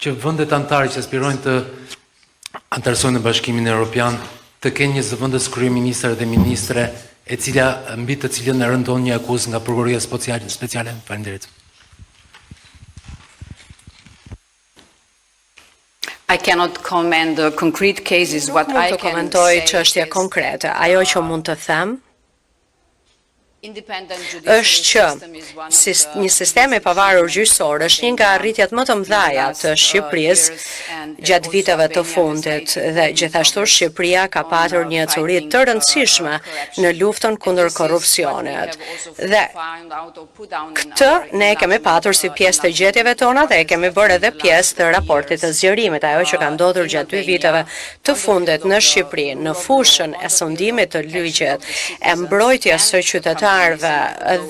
që vendet anëtare që aspirojnë të antarësojnë në Bashkimin Evropian të kenë një zëvendës kryeministër dhe ministre e cila mbi të cilën rëndon një akuzë nga prokuroria speciale. Faleminderit. I cannot comment the concrete cases. What I Nuk can komentoj say çështje is konkrete. Ajo që mund të them independent judiciary është që system is one of një sistem i pavarur gjyqësor është një nga arritjet më të mëdha të Shqipërisë gjatë viteve të fundit dhe gjithashtu Shqipëria ka patur një ecuri të rëndësishme në luftën kundër korrupsionit. Dhe këtë ne kemi patur si pjesë të gjetjeve tona dhe e kemi bërë edhe pjesë të raportit të zgjerimit, ajo që ka ndodhur gjatë 2 viteve të fundit në Shqipëri në fushën e sondimit të ligjit, e mbrojtjes së qytetarëve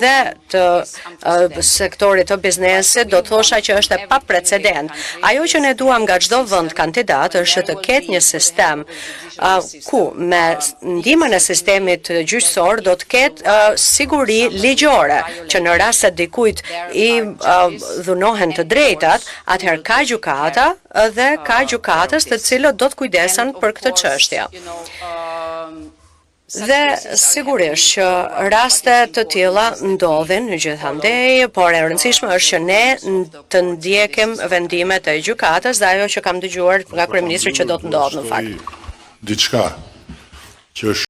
dhe të sektorit të biznesit, do thosha që është e paprecedent. Ajo që ne duam nga çdo vend kandidat është të ketë një sistem ku me ndihmën e sistemit gjyqësor do të ketë siguri ligjore, që në rast se dikujt i dhunohen të drejtat, atëherë ka gjykata dhe ka gjykatës të cilët do të kujdesen për këtë çështje. Dhe sigurisht që raste të tilla ndodhin gjithandej, por e rëndësishme është që ne të ndjekim vendimet e gjykatës dhe ajo që kam dëgjuar nga kryeministri që do të ndodhë në fakt. Diçka që është